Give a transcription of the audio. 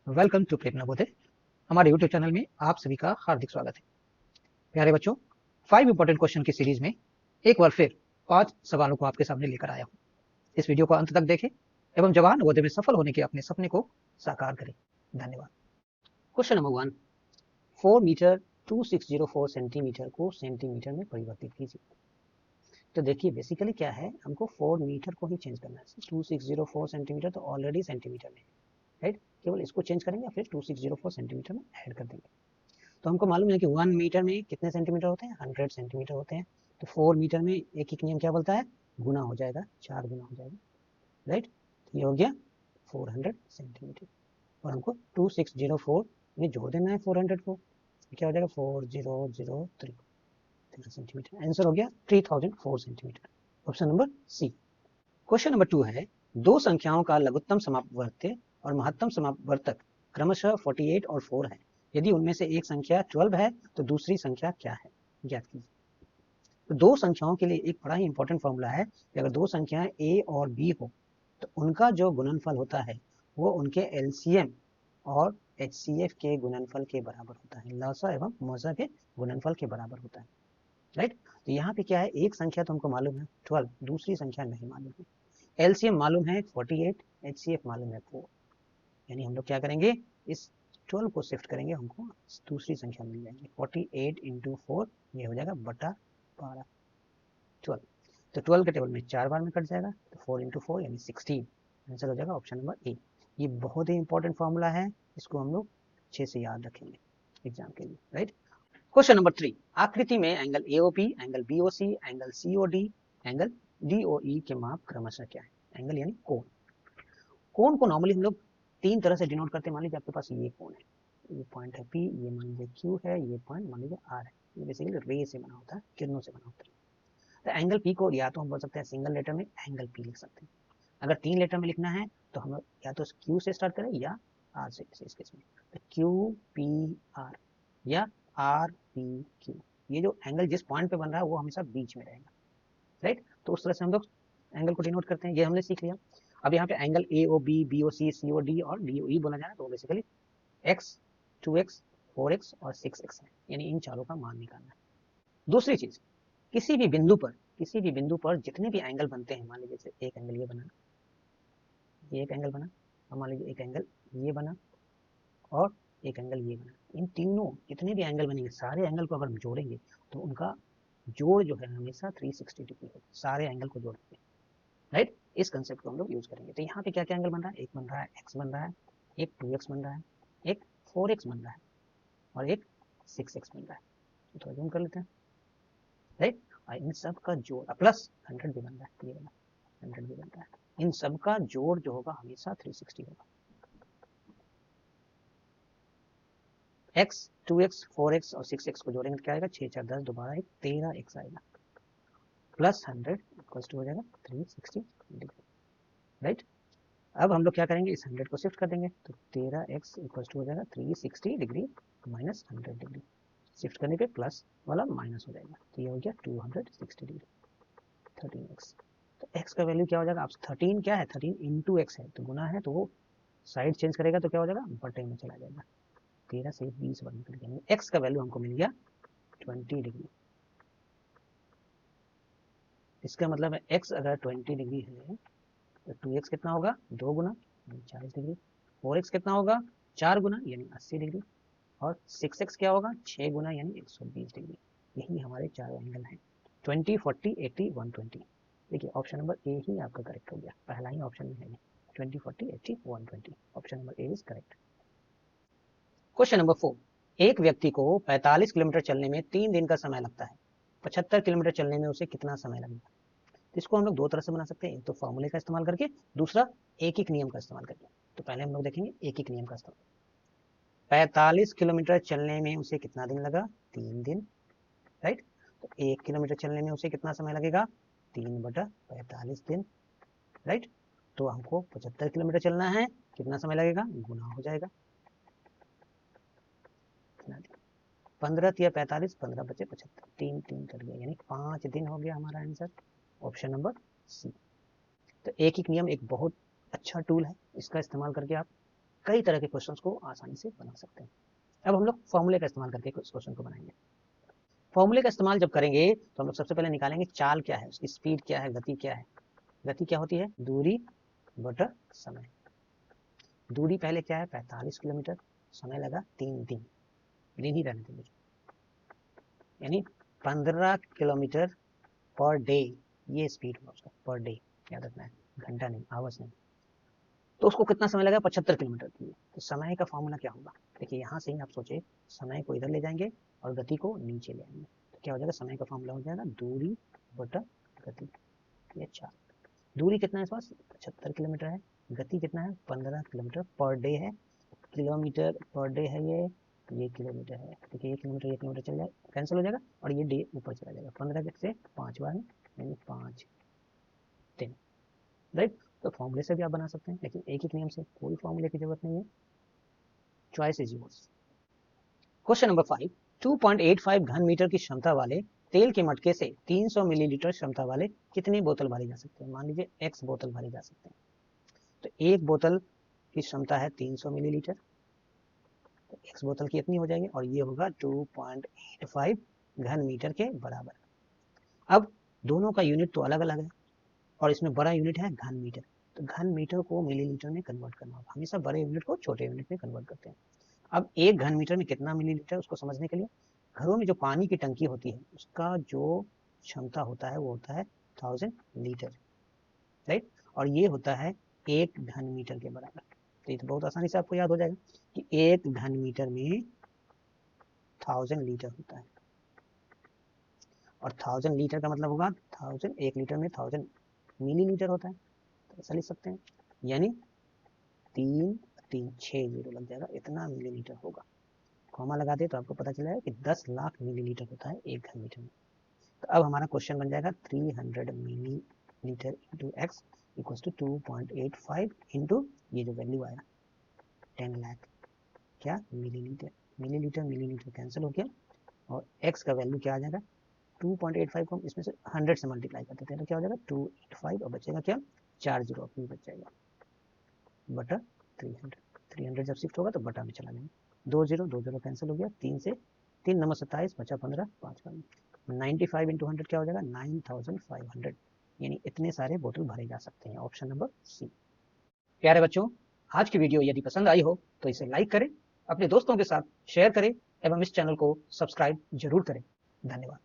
Welcome to प्रेरणा बोधे। हमारे YouTube channel में आप सभी का हार्दिक स्वागत है। प्यारे बच्चों, 5 इंपॉर्टेंट क्वेश्चन की सीरीज में एक बार फिर 5 सवालों को आपके सामने लेकर आया हूं। इस वीडियो को अंत तक देखें एवं जवाहर नवोदय में सफल होने के अपने सपने को साकार करें। धन्यवाद। क्वेश्चन नंबर 1, 4 मीटर 2604 सेंटीमीटर को सेंटीमीटर में परिवर्तित कीजिए। तो देखिए बेसिकली क्या है, हमको 4 मीटर को ही चेंज करना है। 2604 सेंटीमीटर तो ऑलरेडी सेंटीमीटर में है, राइट। केवल इसको चेंज करेंगे या फिर 2604 सेंटीमीटर में ऐड कर देंगे। तो हमको मालूम है कि 1 मीटर में कितने सेंटीमीटर होते हैं, 100 सेंटीमीटर होते हैं। तो 4 मीटर में एक नियम क्या बोलता है, गुना हो जाएगा, 4 गुना हो जाएगा, राइट। तो ये हो गया 400 सेंटीमीटर और हमको 2604 में जोड़ देना है 400 को। क्या हो जाएगा 4003 सेंटीमीटर। आंसर हो गया 3004 centimetre. Option number C. Question number 2 है, दो संख्याओं का लघुत्तम समापवर्त्य और महत्तम समापवर्तक क्रमशः 48 और 4 है। यदि उनमें से एक संख्या 12 है तो दूसरी संख्या क्या है, ज्ञात कीजिए। तो दो संख्याओं के लिए एक बड़ा ही इंपॉर्टेंट फॉर्मूला है कि अगर दो संख्याएं a और b हो तो उनका जो गुणनफल होता है वो उनके एलसीएम और एचसीएफ के गुणनफल के बराबर होता है, लसा एवं मौसा के गुणनफल के बराबर होता है, राइट। तो यहाँ पे क्या है, एक संख्या तो हमको मालूम है 12, दूसरी संख्या नहीं मालूम है। एलसीएम मालूम है 48, एचसीएफ मालूम है 4। यानी हम लोग क्या करेंगे, इस 12 को शिफ्ट करेंगे, हमको दूसरी संख्या मिल जाएगी। 48 इंटू 4 ये हो जाएगा बटा 12, 12। तो 12 के टेबल में 4 बार में कट जाएगा, तो 4 इंटू 4 यानी 16। आंसर हो जाएगा ऑप्शन नंबर ए। ये बहुत ही इंपॉर्टेंट फॉर्मूला है, इसको हम लोग अच्छे से याद रखेंगे एग्जाम के लिए, राइट। क्वेश्चन नंबर 3, आकृति में angle AOP, angle BOC, angle COD, angle DOE के माप क्रमशः क्या है। एंगल यानी कोण। कोण को नॉर्मली हम लोग 3 तरह से डिनोट करते हैं। मान लीजिए आपके पास ये कोण है, ये पॉइंट है P, ये मान लीजिए Q है, ये पॉइंट मान लीजिए R है। ये बेसिकली रे से बना होता है, किरणों से बना होता है। तो एंगल P को या तो हम बोल सकते हैं सिंगल लेटर में एंगल P लिख सकते हैं। अगर 3 लेटर में लिखना है तो हम या तो Q से स्टार्ट करें या R से, इस केस में तो QPR या RPQ। ये जो एंगल जिस पॉइंट पे बन रहा है वो हमेशा बीच में रहेगा, राइट। तो उस तरह से हम लोग एंगल को डिनोट करते हैं, ये हमने सीख लिया। अब यहाँ पे एंगल AOB, BOC, COD और DOE बोला जाए तो बेसिकली x, 2x, 4x और 6x है, यानी इन चारों का मान निकालना है। दूसरी चीज, किसी भी बिंदु पर जितने भी एंगल बनते हैं, मान लीजिए एक एंगल ये बना, ये एक एंगल बना, और मान लीजिए एक एंगल ये बना और एक एंगल ये बना, इन तीनों जितने भी एंगल बनेंगे सारे एंगल को अगर हम जोड़ेंगे तो उनका जोड़ जो है हमेशा 360 डिग्री होगा, सारे एंगल को जोड़ देंगे, राइट। इस कंसेप्ट को हम लोग यूज करेंगे। तो यहाँ पे क्या क्या एंगल बन रहा है, एक बन रहा है x बन रहा है, एक 2x बन रहा है, एक 4x बन रहा है और एक 6x बन रहा है। तो थोड़ा जूम कर लेते हैं, राइट। और इन सब का जोड़ प्लस 100 भी बन रहा है, ये वाला 100 भी बन रहा है। इन सब का जोड़ जो होगा हमेशा 360 होगा। x, 2x, 4x और 6x को जोड़ेंगे तो क्या आएगा, 6 4 10 दोबारा एक 13x आएगा, प्लस 100 इक्वल टू हो जाएगा 360 डिग्री, राइट। अब हम लोग क्या करेंगे, इस 100 को शिफ्ट कर देंगे तो 13x इक्वल टू हो जाएगा 360 डिग्री माइनस 100 डिग्री। शिफ्ट करने पे प्लस वाला माइनस हो जाएगा, तो ये हो गया 260 डिग्री, 13x। तो x का वैल्यू क्या हो जाएगा, अब 13 क्या है, 13 इंटू एक्स है तो गुना है, तो वो साइड चेंज करेगा तो क्या हो जाएगा, बटे में चला जाएगा। 13 से 20 बार निकल गया, एक्स का वैल्यू हमको मिल गया 20 डिग्री। इसका मतलब है x अगर 20 डिग्री है तो 2x कितना होगा, 2 गुना यानी 40 डिग्री, 4x कितना होगा, 4 गुना यानी 80 डिग्री, और 6x क्या होगा, 6 गुना यानी 120 डिग्री। यही हमारे चारों एंगल हैं, 20, 40, 80, 120। देखिए ऑप्शन नंबर ए ही आपका करेक्ट हो गया, पहला ही ऑप्शन में है 20, 40, 80, 120। Option number A is correct. Question number 4, एक व्यक्ति को 45 किलोमीटर चलने में 3 दिन का समय लगता है, 75 किलोमीटर चलने में उसे कितना समय लगेगा। तो इसको हम लोग दो तरह से बना सकते हैं, एक तो फॉर्मूले का इस्तेमाल करके, दूसरा एक एक नियम का इस्तेमाल करके। तो पहले हम लोग देखेंगे एक एक नियम का इस्तेमाल। 45 किलोमीटर चलने में उसे कितना दिन लगा, 3 दिन, राइट। तो 1 किलोमीटर चलने में उसे कितना समय लगेगा, 3/45 दिन, राइट। तो हमको 75 किलोमीटर चलना है, कितना समय लगेगा, गुना हो जाएगा, 15 या 45, 15 बचे 75, 3 3 कट गया, यानी 5 दिन हो गया हमारा आंसर, ऑप्शन नंबर सी। तो एक एक नियम एक बहुत अच्छा टूल है, इसका इस्तेमाल करके आप कई तरह के क्वेश्चंस को आसानी से बना सकते हैं। अब हम लोग फॉर्मूले का इस्तेमाल करके इस क्वेश्चन को बनाएंगे। फॉर्मूले का इस्तेमाल जब करेंगे तो हम लोग सबसे पहले निकालेंगे चाल क्या है, उसकी स्पीड क्या है, गति क्या है। गति क्या होती है? दूरी बटा समय। दूरी पहले क्या है? 45 किलोमीटर, समय लगा 3 दिन, दिन ही रहने देंगे, यानी 15 किलोमीटर पर डे, ये स्पीड होगा उसका, पर डे याद रखना है, घंटा नहीं, आवर्स नहीं। तो उसको कितना समय लगा? 75 किलोमीटर के लिए। तो समय का फॉर्मूला क्या होगा? देखिए यहाँ से ही आप सोचे, समय को इधर ले जाएंगे और गति को नीचे ले आएंगे, तो क्या हो जाएगा? समय का फॉर्मूला हो जाएगा दूरी बटा गति। ये 4, दूरी कितना है इस पास? 75 किलोमीटर है, गति कितना है? 15 किलोमीटर पर डे है, किलोमीटर पर डे है ये किलोमीटर है। देखिए ये किलोमीटर चल जाएगा, कैंसिल हो जाएगा और ये डे ऊपर चला जाएगा। 15 से 5 बार में, यानी 5 दिन, राइट। तो फॉर्मूले से भी आप बना सकते हैं, लेकिन एक एक नियम से, कोई फॉर्मूले की जरूरत नहीं है, choice is yours. Question number 5, 2.85 घन मीटर की क्षमता वाले तेल के मटके से 300 मिलीलीटर क्षमता वाले कितनी बोतल भरी जा सकते हैं? मान लीजिए x बोतल भरी जा सकते हैं, तो एक बोतल की क्षमता है 300 मिलीलीटर, तो x बोतल की इतनी हो जाएगी और ये होगा 2.85 घन मीटर के बराबर। अब दोनों का यूनिट तो अलग अलग है और इसमें बड़ा यूनिट है घन मीटर, तो घन मीटर को मिलीलीटर में कन्वर्ट करना होगा। हमेशा बड़े यूनिट को छोटे यूनिट में कन्वर्ट करते हैं। अब एक घन मीटर में कितना मिलीलीटर, उसको समझने के लिए, घरों में जो पानी की टंकी होती है उसका जो क्षमता होता है वो होता है 1000 लीटर, राइट, और ये होता है 1 घन मीटर के बराबर। तो ये तो बहुत आसानी से आपको याद हो जाएगा कि 1 घन मीटर में 1000 लीटर होता है, और 1000 लीटर का मतलब होगा 1000, 1 लीटर में 1000 मिलीलीटर होता है, तो ऐसा लिख सकते हैं, यानी 3 3 6 जीरो लग जाएगा, इतना मिलीलीटर होगा। कॉमा लगा दे तो आपको पता चला है कि 10 लाख मिलीलीटर होता है 1 घन मीटर में। तो अब हमारा क्वेश्चन बन जाएगा 300 millilitre into x equal to 2.85 into ये जो वैल्यू आया 10 लाख क्या मिलीलीटर, मिलीलीटर कैंसिल हो गया, और x का वैल्यू क्या आ जाएगा? 2.85 को हम इसमें से 100 से मल्टीप्लाई कर देते हैं, तो क्या हो जाएगा? 285, और बचेगा क्या? 4 जीरो अपनी बच जाएगा, बटा 300 जब शिफ्ट होगा तो बटा में चला जाएगा, 2 जीरो कैंसिल हो गया, 3 से 3 नंबर 27 बचा 15, 5 बार 95 इंटू 100 क्या हो जाएगा? 9500, यानी इतने सारे बोतल भरे जा सकते हैं। Option number C. प्यारे बच्चों, आज की वीडियो यदि पसंद आई हो तो इसे लाइक करें, अपने दोस्तों के साथ शेयर करें एवं इस चैनल को सब्सक्राइब जरूर करें। धन्यवाद।